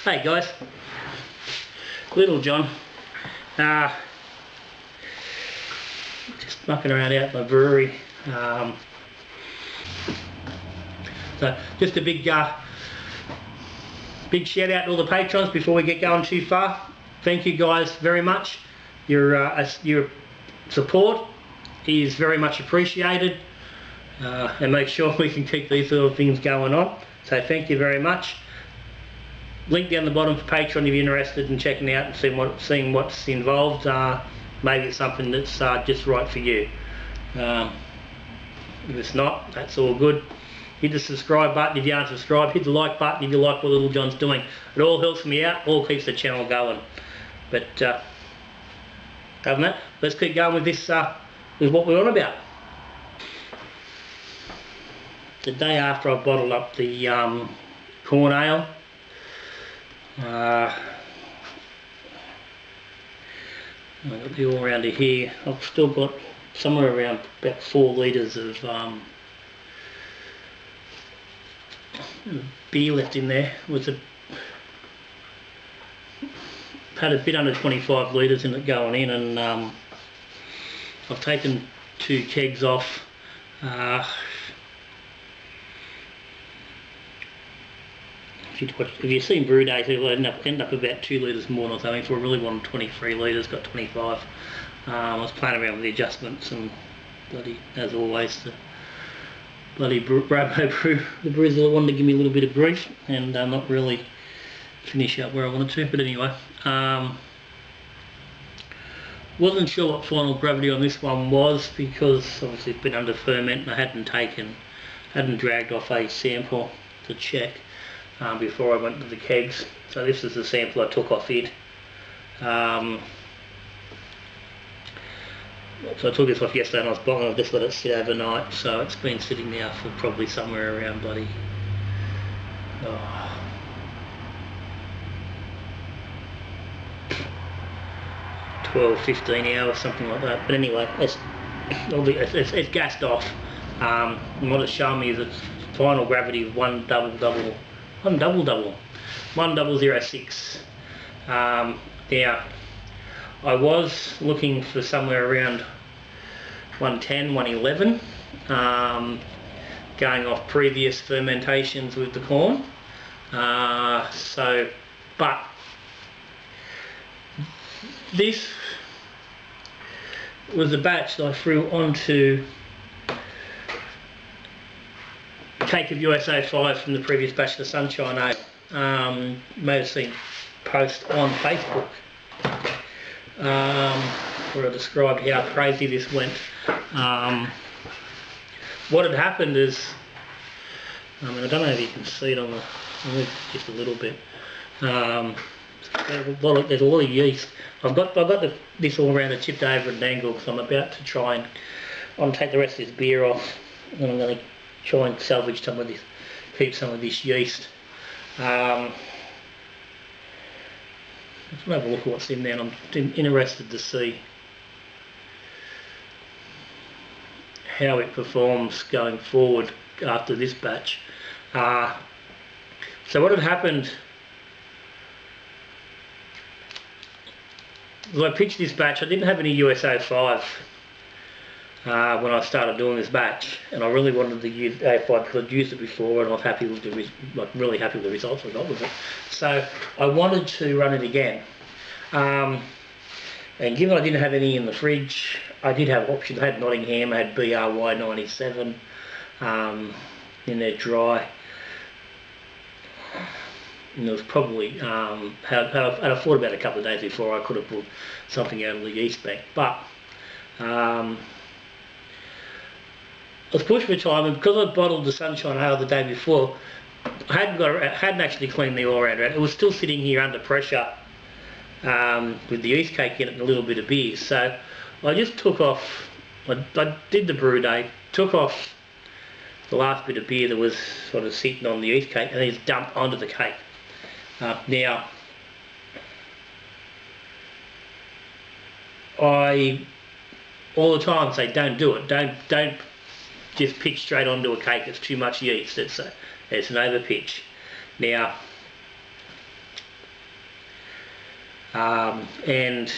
Hey guys, Little John, just mucking around out my brewery. So just a big shout out to all the patrons before we get going too far. Thank you guys very much. Your support is very much appreciated, and make sure we can keep these little things going on. So thank you very much. Link down the bottom for Patreon if you're interested in checking out and seeing what's involved. Maybe it's something that's just right for you. If it's not, that's all good. Hit the subscribe button if you aren't subscribed. Hit the like button if you like what Little John's doing. It all helps me out, all keeps the channel going. But other than that, let's keep going with this, with what we're on about. The day after I bottled up the corn ale, I've got the all rounder here. I've still got somewhere around about 4 litres of beer left in there. Had a bit under 25 litres in it going in, and I've taken 2 kegs off. If you've seen brew days, it'll end up about 2 litres more or something. So I really wanted 23 litres, got 25. I was playing around with the adjustments, and bloody, as always, the bloody Bravo Brew, the Brazil wanted to give me a little bit of grief and not really finish up where I wanted to. But anyway, wasn't sure what final gravity on this one was, because obviously it's been under ferment and I hadn't dragged off a sample to check before I went to the kegs. So this is the sample I took off it. So I took this off yesterday and I was bottling. I've just let it sit overnight, so it's been sitting now for probably somewhere around bloody 12, 15 hours, something like that. But anyway, it's gassed off. And what it's showing me is its final gravity of 1006. Now, I was looking for somewhere around 110, 111, going off previous fermentations with the corn. But this was a batch that I threw onto a cake of USA 5 from the previous batch of the Sunshine Ale. You may have seen post on Facebook where I described how crazy this went. What had happened is, I don't know if you can see it on the, just a little bit. There's a lot of yeast. I've got this all around chipped over at an angle, because I'm about to try and take the rest of this beer off, and I'm going to try and salvage some of this, keep some of this yeast. Let's have a look at what's in there, and I'm interested to see how it performs going forward after this batch. So what had happened was I pitched this batch. I didn't have any USA 5 when I started doing this batch, and I really wanted to use A5 because I'd used it before and I was happy with really happy with the results I got with it. So I wanted to run it again, and given I didn't have any in the fridge, I did have options. I had Nottingham, I had BRY 97 in there dry, and there was probably had I thought about it a couple of days before I could have put something out of the yeast bank, but I was pushed for time, and because I bottled the Sunshine Ale the day before, I hadn't actually cleaned the all rounder out. It was still sitting here under pressure with the yeast cake in it and a little bit of beer. So I just took off, I did the brew day, took off the last bit of beer that was sort of sitting on the yeast cake, and then just dumped onto the cake. Now, I all the time say, don't do it, don't just pitch straight onto a cake. It's too much yeast. It's an overpitch. Now, and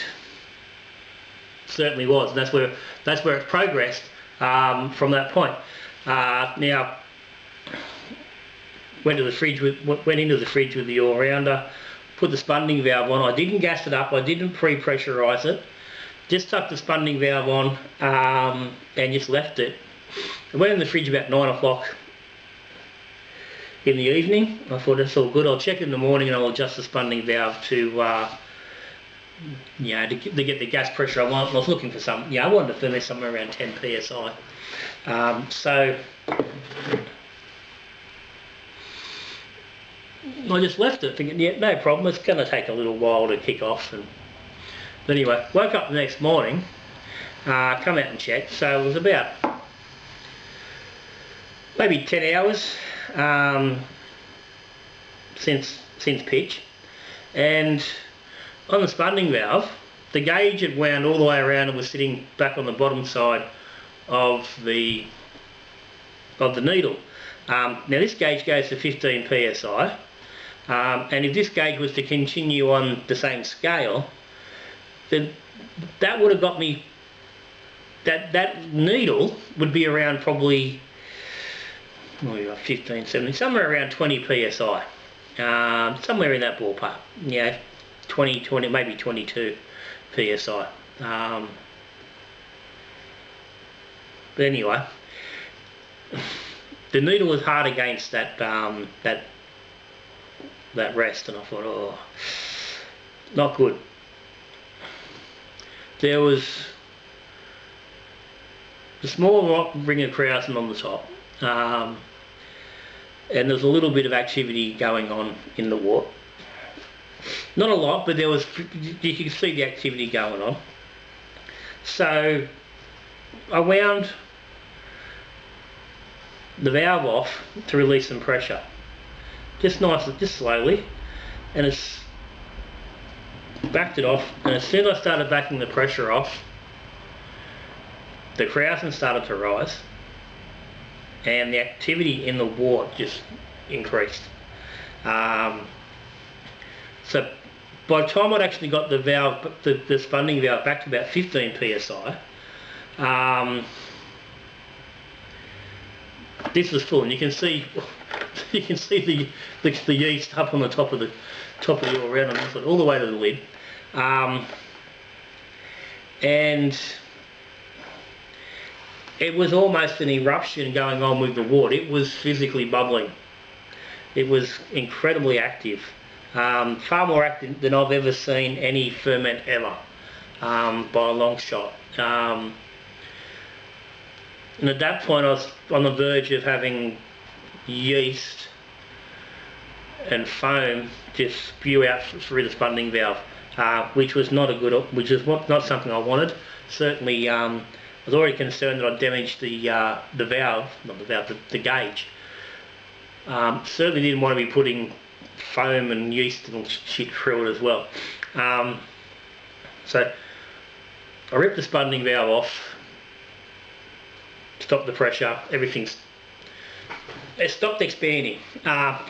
certainly was. That's where it progressed from that point. Now, went into the fridge with the all-rounder, put the spunding valve on. I didn't gas it up. I didn't pre-pressurise it. Just stuck the spunding valve on and just left it. I went in the fridge about 9 o'clock in the evening. I thought that's all good. I'll check it in the morning and I'll adjust the spunding valve to get the gas pressure I want. I was looking for some, I wanted to finish somewhere around 10 psi. So I just left it thinking, yeah, no problem, it's going to take a little while to kick off. But anyway, woke up the next morning, come out and checked, so it was about maybe 10 hours since pitch, and on the spunding valve, the gauge had wound all the way around and was sitting back on the bottom side of the needle. Now this gauge goes to 15 psi, and if this gauge was to continue on the same scale, then that would have got me, that needle would be around probably 15, 17, somewhere around 20 psi, somewhere in that ballpark. 20, maybe 22 psi. But anyway, the needle was hard against that rest, and I thought, oh, not good. There was a small ring of krausen on the top, and there's a little bit of activity going on in the wort. Not a lot, but there was, you could see the activity going on. So I wound the valve off to release some pressure, just slowly, and it's backed it off. And as soon as I started backing the pressure off, the krausen started to rise, and the activity in the wort just increased. So by the time I'd actually got the valve, the spunding valve back to about 15 psi, this was full, and you can see the yeast up on the top of the all-round on this one, all the way to the lid, and it was almost an eruption going on with the wort. It was physically bubbling. It was incredibly active. Far more active than I've ever seen any ferment ever, by a long shot. And at that point I was on the verge of having yeast and foam just spew out through the spunding valve, which was not something I wanted. Certainly, I was already concerned that I'd damaged the gauge. Certainly didn't want to be putting foam and yeast and shit through it as well. So I ripped the spunding valve off, stopped the pressure, it stopped expanding. But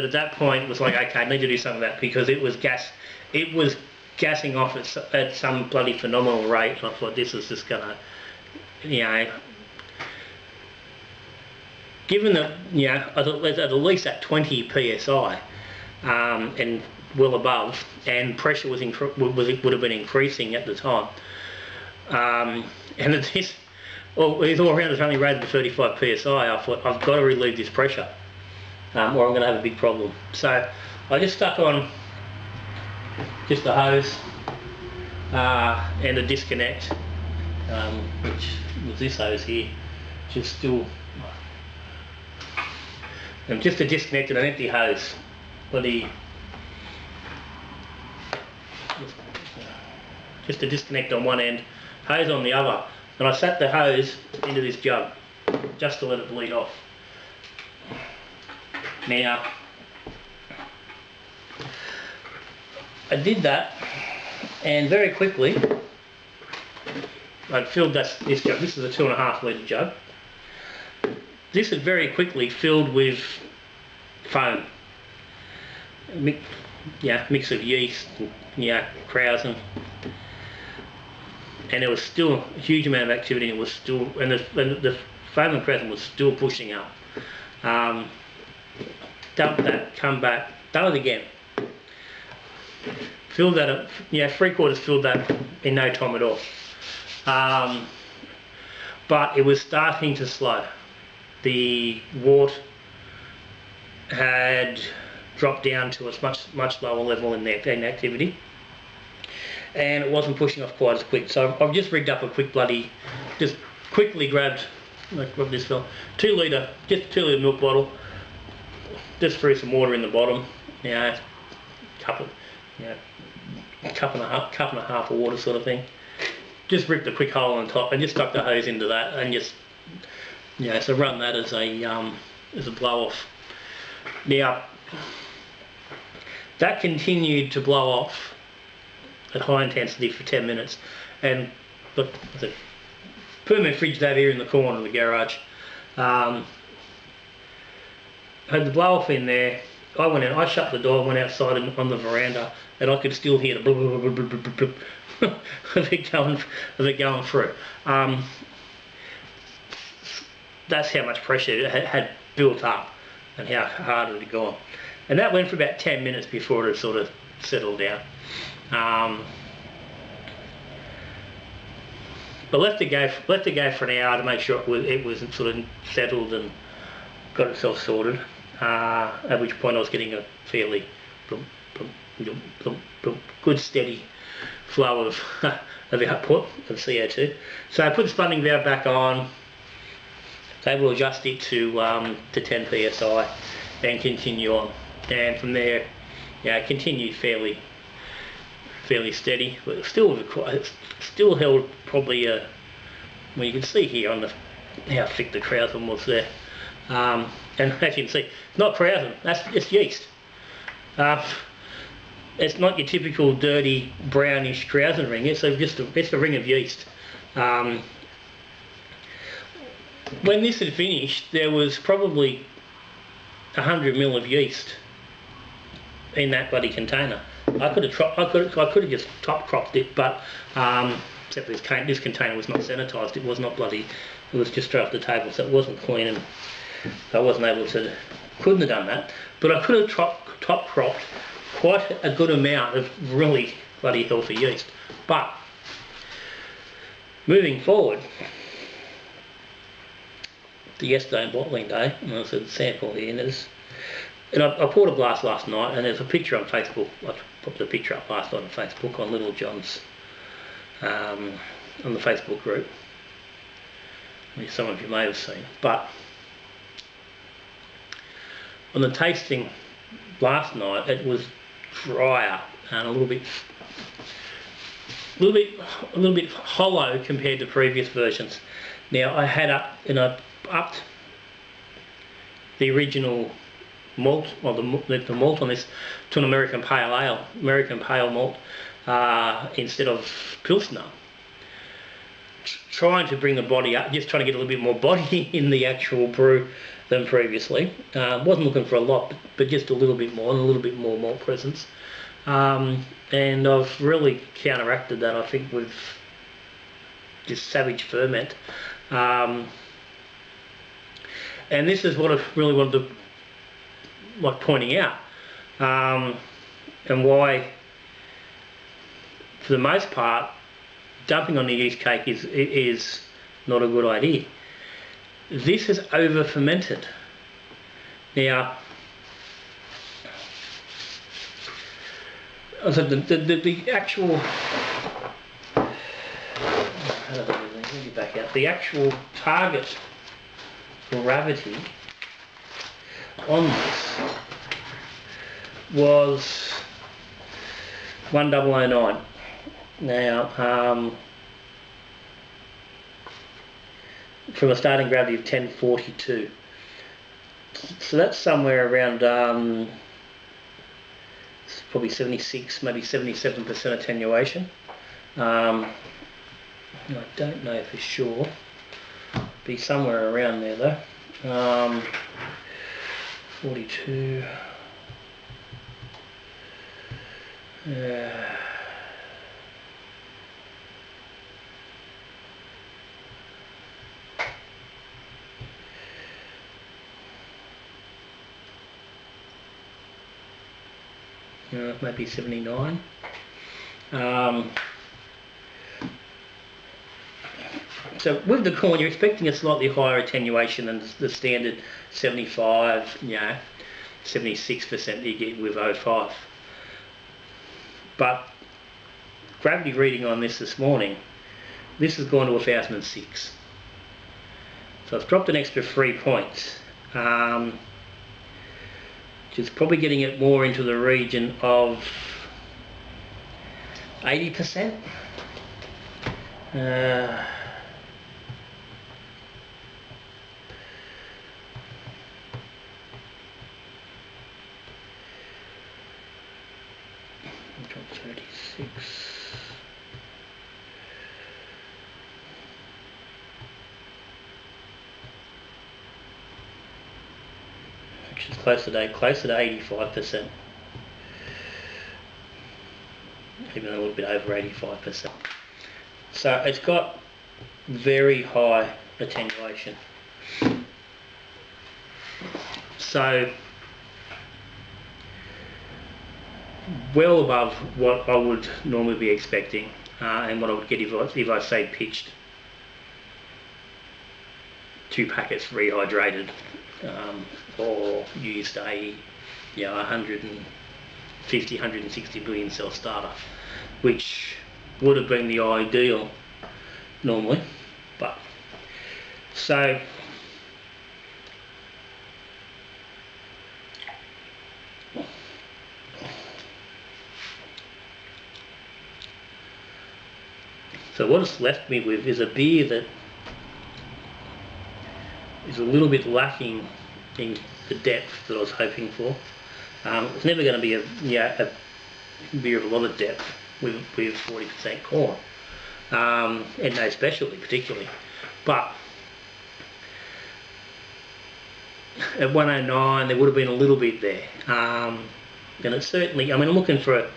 at that point it was like, okay, I need to do something with that, because it was gassing off at some bloody phenomenal rate, and I thought this is just gonna, given that, at least at 20 psi, and well above, and pressure would have been increasing at the time, and at this, it's all around, it's only rated to 35 psi. I thought, I've got to relieve this pressure, or I'm going to have a big problem. So I just stuck on just a hose and a disconnect, which was this hose here, just a disconnect and an empty hose. Just a disconnect on one end, hose on the other, and I sat the hose into this jug just to let it bleed off. Now, I did that, and very quickly I'd filled this jug. This is a 2.5 litre jug. this had very quickly filled with foam. Mix of yeast, krausen, and there was still a huge amount of activity. It was still, and the foam and krausen was still pushing up. Dump that, come back, done it again. Filled that up, 3/4 filled that in no time at all. But it was starting to slow. The wort had dropped down to a much lower level in activity, and it wasn't pushing off quite as quick. So I've just rigged up a just quickly grabbed this 2 litre milk bottle, just threw some water in the bottom, cup and a half of water sort of thing. Just ripped a quick hole on top and just stuck the hose into that and just so run that as a blow off. Now that continued to blow off at high intensity for 10 minutes, and look, the permanent fridge over here in the corner of the garage. Had the blow off in there. I went out, I shut the door, went outside on the veranda, and I could still hear the blub, blub, blub, blub, blub, blub, blub, of it going through. That's how much pressure it had built up and how hard it had gone. And that went for about 10 minutes before it had sort of settled down. But left it go for an hour to make sure it was sort of settled and got itself sorted. At which point I was getting a fairly good steady flow of output of CO2. So I put the spunding valve back on, was able to adjust it to 10 psi and continue on. And from there, continued fairly steady, but still held probably well, you can see here on how thick the krausen was there. And as you can see, not krausen, it's yeast. It's not your typical dirty brownish krausen ring. It's a ring of yeast. When this had finished, there was probably 100 ml of yeast in that bloody container. I could have just top cropped it, but except this container was not sanitized. It was not bloody. It was just straight off the table, so it wasn't clean, and I wasn't able to. Couldn't have done that. But I could have top cropped quite a good amount of really bloody healthy yeast. But moving forward to yesterday bottling day, and there's a sample here, and I poured a glass last night, and there's a picture on Facebook. I put the picture up last night on Facebook on Little John's on the Facebook group, which some of you may have seen. But on the tasting last night, it was drier and a little bit hollow compared to previous versions. Now I had upped the original malt, or the malt on this, to an American Pale malt, instead of Pilsner. Trying to bring the body up, just trying to get a little bit more body in the actual brew than previously. Wasn't looking for a lot, but just a little bit more, and a little bit more malt presence. And I've really counteracted that, I think, with just savage ferment. And this is what I really wanted to like pointing out, and why, for the most part, dumping on the yeast cake is not a good idea. This is over fermented. Now, so the actual, the actual target gravity on this was 1009. Now, from a starting gravity of 1042. So that's somewhere around probably 76, maybe 77% attenuation. I don't know for sure. Be somewhere around there though. 42. Maybe 79. So with the corn, you're expecting a slightly higher attenuation than the standard 75, 76% that you get with 05. But gravity reading on this morning, this has gone to 1006. So it's dropped an extra 3 points, which is probably getting it more into the region of 80%. Drop 36. Which is closer to 85%. Even a little bit over 85%. So it's got very high attenuation. So well above what I would normally be expecting, and what I would get if I say pitched 2 packets rehydrated, or used a 150, 160 billion cell starter, which would have been the ideal normally. But so what it's left me with is a beer that is a little bit lacking in the depth that I was hoping for. It's never going to be a beer of a lot of depth with 40% corn, and no specialty particularly. But at 109 there would have been a little bit there, and it's certainly, I'm looking for a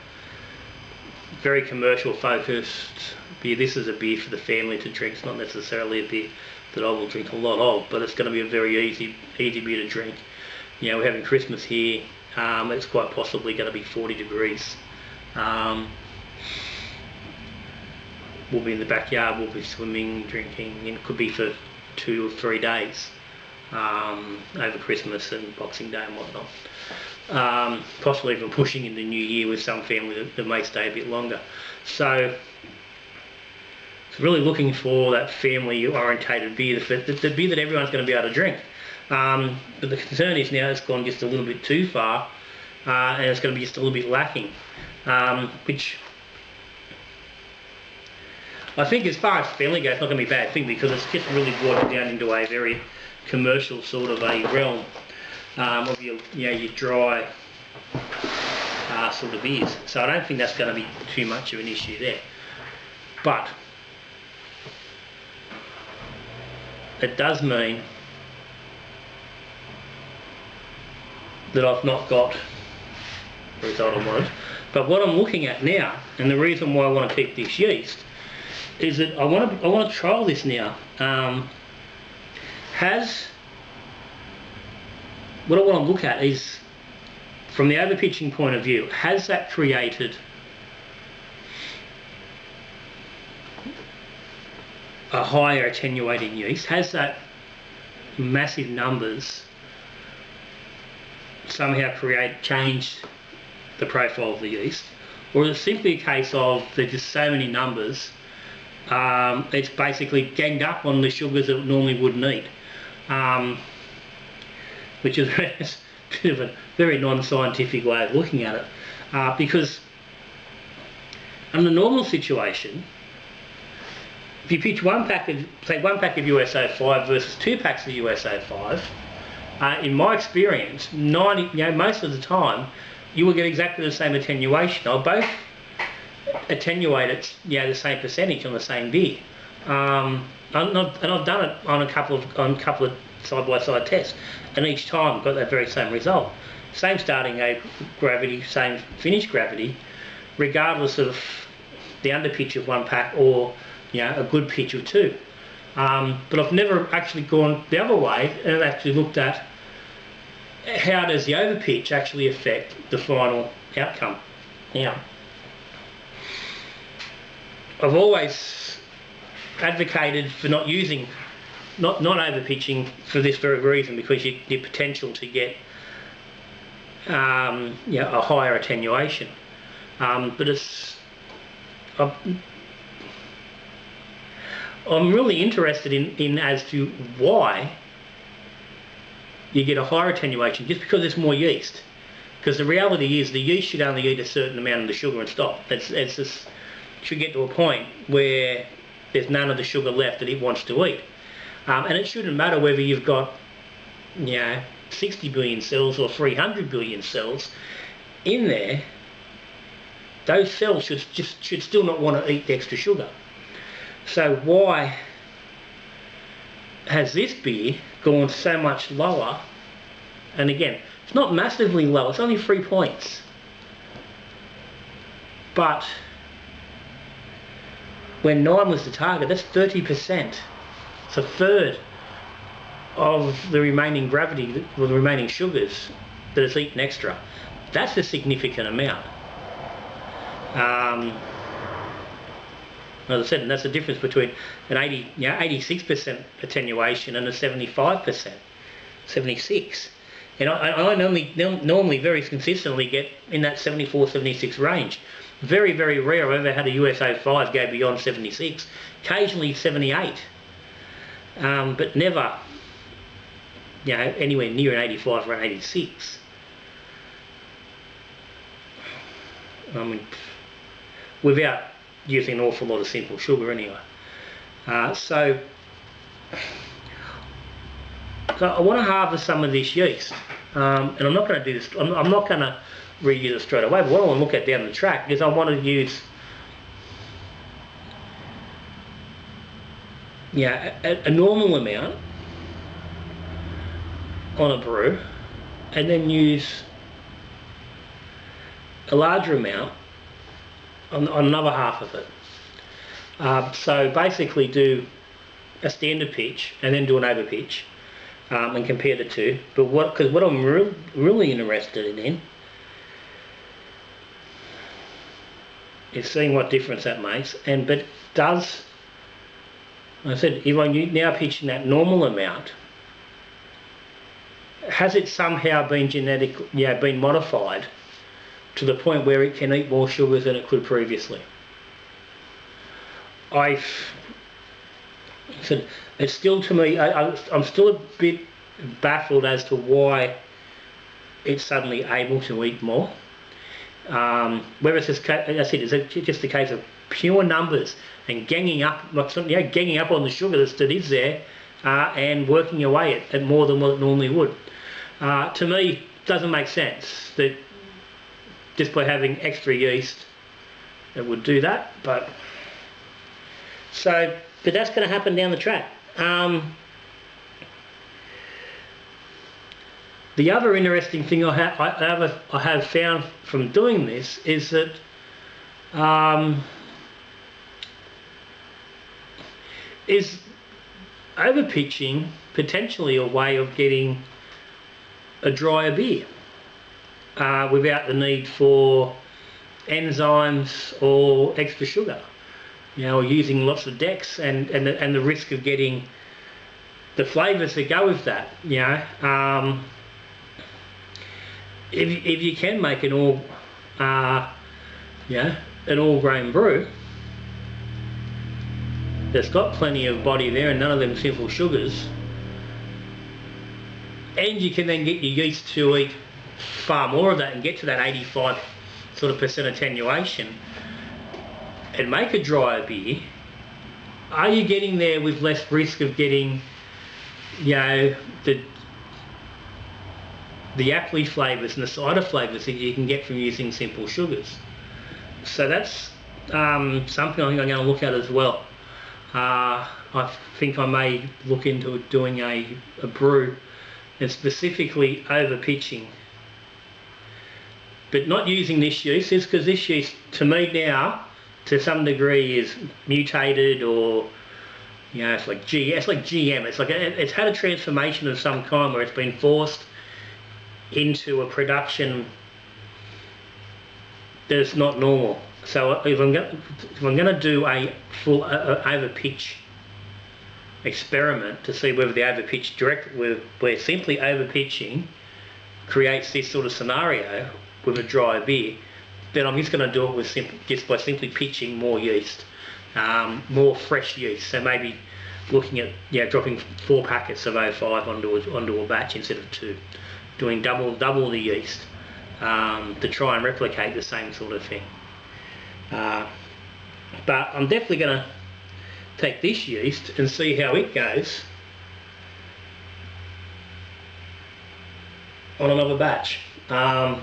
very commercial focused beer. This is a beer for the family to drink. It's not necessarily a beer that I will drink a lot of, but it's going to be a very easy beer to drink. We're having Christmas here. It's quite possibly going to be 40 degrees. We'll be in the backyard, we'll be swimming, drinking, and it could be for 2 or 3 days over Christmas and Boxing Day and whatnot. Possibly even pushing into New Year with some family that may stay a bit longer. So it's really looking for that family orientated beer, the beer that everyone's going to be able to drink. But the concern is now it's gone just a little bit too far, and it's going to be just a little bit lacking, which I think, as far as family goes, it's not going to be a bad thing, because it's just really brought it down into a very commercial sort of a realm of your dry sort of beers. So I don't think that's going to be too much of an issue there. But it does mean that I've not got the result I wanted. But what I'm looking at now, and the reason why I want to keep this yeast, is that I want to trial this now. What I want to look at is, from the overpitching point of view, has that created a higher attenuating yeast? Has that massive numbers somehow changed the profile of the yeast? Or is it simply a case of there's just so many numbers, it's basically ganged up on the sugars that it normally would need? Which is a bit of a very non-scientific way of looking at it, because in a normal situation, if you pitch one pack of US-05 versus 2 packs of US-05, in my experience, most of the time, you will get exactly the same attenuation. They'll both attenuate at the same percentage on the same beer. And I've done it on a couple of side-by-side tests, and each time got that very same result. Same starting gravity, same finish gravity, regardless of the underpitch of one pack or a good pitch of two. But I've never actually gone the other way and actually looked at how does the overpitch actually affect the final outcome. Now, I've always advocated for not overpitching for this very reason, because your potential to get a higher attenuation. But I'm really interested in as to why you get a higher attenuation just because there's more yeast. Because the reality is the yeast should only eat a certain amount of the sugar and stop. It's just should get to a point where there's none of the sugar left that it wants to eat. And it shouldn't matter whether you've got 60 billion cells or 300 billion cells in there. Those cells should still not want to eat the extra sugar. So why has this beer gone so much lower? And again, it's not massively low, it's only 3 points. But when 9 was the target, that's 30%. It's a third of the remaining gravity, or the remaining sugars that it's eaten extra. That's a significant amount. As I said, and that's the difference between an 86% attenuation and a 75%, 76. And I normally very consistently get in that 74, 76 range. Very, very rare I've ever had a USO 5 go beyond 76. Occasionally 78, but never anywhere near an 85 or an 86. I mean, without using an awful lot of simple sugar anyway. So I want to harvest some of this yeast, and I'm not going to do this. I'm not going to reuse it straight away. But what I want to look at down the track is I want to use a normal amount on a brew, and then use a larger amount on another half of it. So basically do a standard pitch and then do an overpitch, and compare the two. But what I'm really interested in is seeing what difference that makes. But does, like I said, if I'm now pitching that normal amount, has it somehow been been modified to the point where it can eat more sugars than it could previously? It's still, to me, I'm still a bit baffled as to why it's suddenly able to eat more. Whether it's just, as I said, is it just a case of pure numbers and ganging up on the sugar that is there, and working away at more than what it normally would. To me, it doesn't make sense that just by having extra yeast it would do that. But that's going to happen down the track. The other interesting thing I have found from doing this is that is overpitching potentially a way of getting a drier beer without the need for enzymes or extra sugar, or using lots of decks and the risk of getting the flavours that go with that. If you can make an all grain brew that's got plenty of body there and none of them simple sugars, and you can then get your yeast to eat far more of that and get to that 85% attenuation and make a drier beer, are you getting there with less risk of getting the apple flavours and the cider flavours that you can get from using simple sugars? So that's something I think I'm going to look at as well. I think I may look into doing a brew and specifically overpitching, but not using this yeast, is because this yeast to me now to some degree is mutated, or you know, it's like GM. It's like it's had a transformation of some kind where it's been forced into a production that's not normal. So if I'm going to do a full overpitch experiment to see whether the overpitch where simply overpitching creates this sort of scenario with a dry beer, then I'm just going to do it with just by simply pitching more yeast, more fresh yeast. So maybe looking at dropping 4 packets of 05 onto a batch instead of 2, doing double the yeast to try and replicate the same sort of thing. But I'm definitely going to take this yeast and see how it goes on another batch. And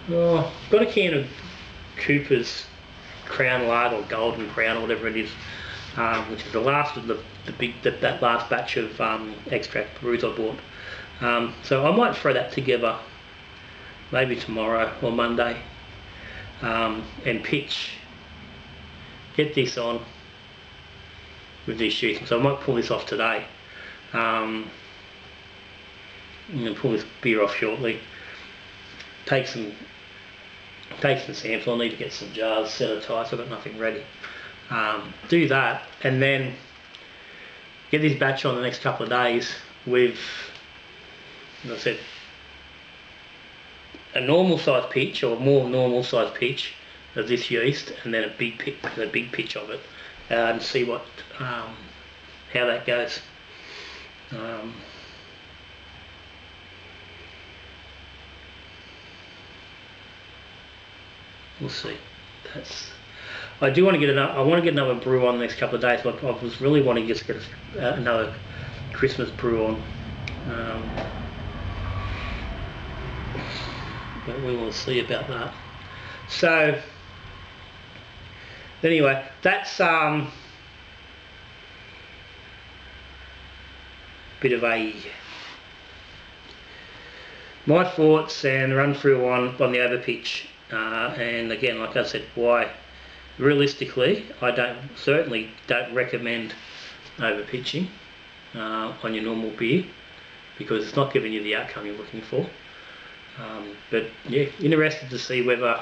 got a can of Cooper's Crown Lager, or Golden Crown, or whatever it is, which is the last of that last batch of extract brews I bought. So I might throw that together maybe tomorrow or Monday, and get this on with this yeast. So I might pull this off today, and pull this beer off shortly. Take some sample. I need to get some jars set aside, so I've got nothing ready. Do that, and then get this batch on the next couple of days with, as I said, a normal size pitch, or more normal size pitch of this yeast, and then a big pitch of it, and see what how that goes. We'll see. I do want to get another brew on the next couple of days. I was really wanting to just get another Christmas brew on. But we will see about that. So anyway, that's bit of my thoughts and run through on the overpitch. And again, like I said, why realistically I certainly don't recommend overpitching on your normal beer, because it's not giving you the outcome you're looking for. But yeah, interested to see whether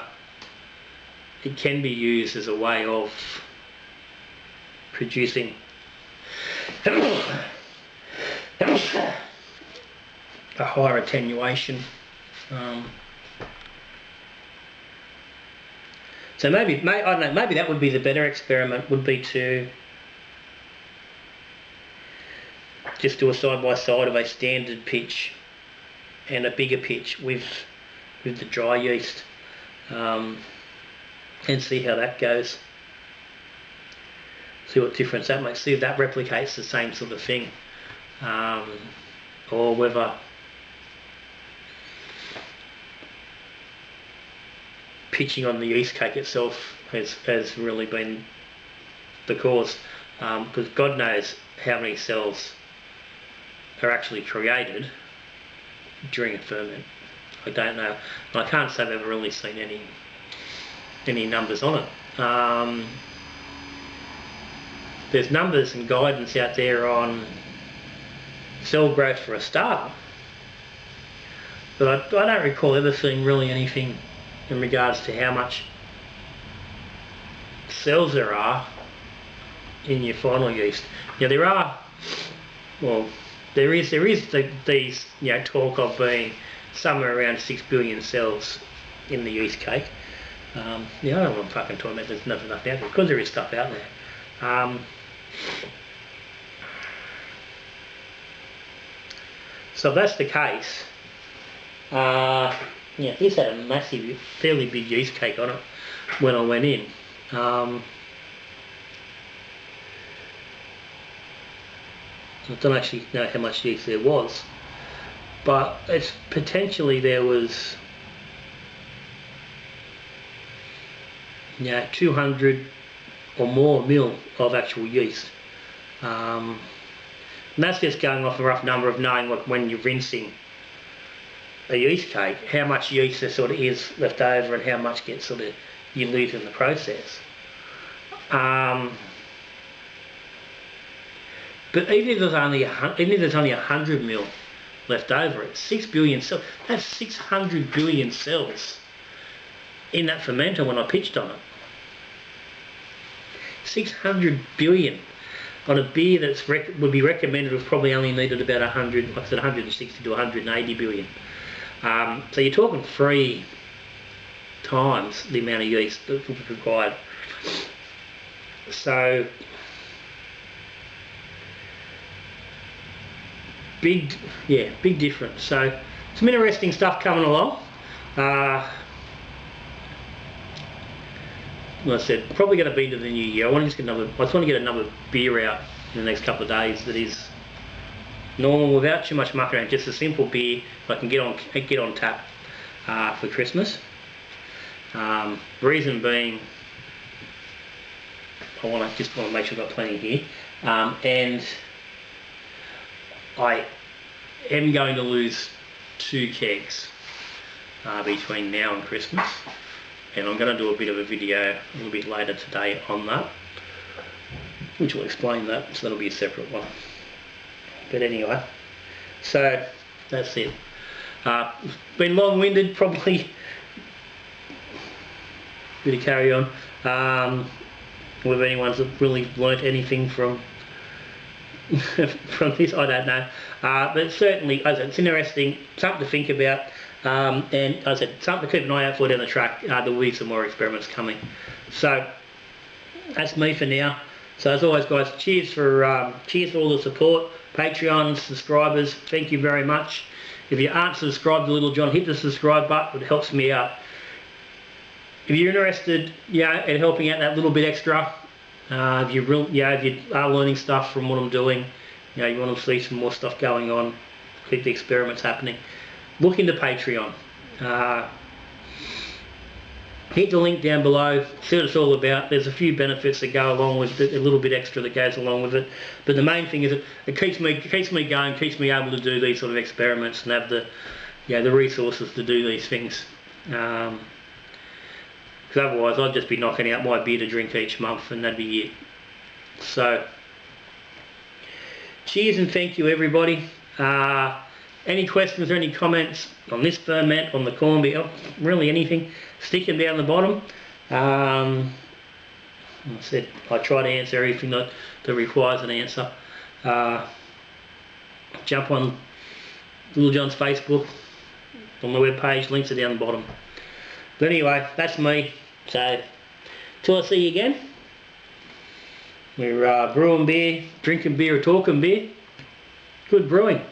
it can be used as a way of producing a higher attenuation. So maybe I don't know. Maybe that would be the better experiment. Would be to just do a side by side of a standard pitch and a bigger pitch with the dry yeast, and see how that goes. See what difference that makes. See if that replicates the same sort of thing, or whether pitching on the yeast cake itself has really been the cause, because God knows how many cells are actually created during a ferment. I don't know. I can't say I've ever really seen any numbers on it. There's numbers and guidance out there on cell growth for a starter, but I don't recall ever seeing really anything in regards to how much cells there are in your final yeast. Yeah, there are. Well, there is these talk of being somewhere around 6 billion cells in the yeast cake. I don't know what I'm fucking talking about. There's nothing out there, because there is stuff out there. So if that's the case, this had a massive, fairly big yeast cake on it when I went in. I don't actually know how much yeast there was, but it's potentially there was 200 or more mil of actual yeast. And that's just going off a rough number of knowing when you're rinsing a yeast cake, how much yeast there sort of is left over and how much gets sort of you lose in the process. But even if there's only 100 mil left over, it's 6 billion cells. That's 600 billion cells in that fermenter when I pitched on it. 600 billion on a beer that's would be recommended of probably only needed about 100, like I said, 160 to 180 billion. So you're talking 3 times the amount of yeast that would be required. So big difference. So some interesting stuff coming along. Like I said, probably going to be to the new year. I just want to get another beer out in the next couple of days that is normal without too much mucking around. Just a simple beer that I can get on tap for Christmas. Reason being, I just want to make sure I've got plenty here, and I am going to lose 2 kegs between now and Christmas, and I'm going to do a bit of a video a little bit later today on that, which will explain that, so that'll be a separate one. But anyway, so that's it. Been long-winded, probably. Bit of carry on. Whether anyone's really learnt anything from this, I don't know. But certainly, as I said, it's interesting, something to think about, and as I said, something to keep an eye out for down the track. There will be some more experiments coming. So that's me for now. So as always, guys, cheers for all the support. Patreon subscribers, thank you very much. If you aren't subscribed to Little John, hit the subscribe button. It helps me out. If you're interested, in helping out that little bit extra, if you are learning stuff from what I'm doing, you want to see some more stuff going on, keep the experiments happening, look into Patreon. Hit the link down below, see what it's all about. There's a few benefits that go along with it, a little bit extra that goes along with it. But the main thing is it keeps me going, keeps me able to do these sort of experiments and have the resources to do these things. Because otherwise I'd just be knocking out my beer to drink each month and that'd be it. So, cheers and thank you everybody. Any questions or any comments on this ferment, on the corn beer, really anything, stick them down the bottom. I said I try to answer everything that requires an answer. Jump on Little John's Facebook, on the webpage, links are down the bottom. But anyway, that's me. So, till I see you again, we're brewing beer, drinking beer, talking beer. Good brewing.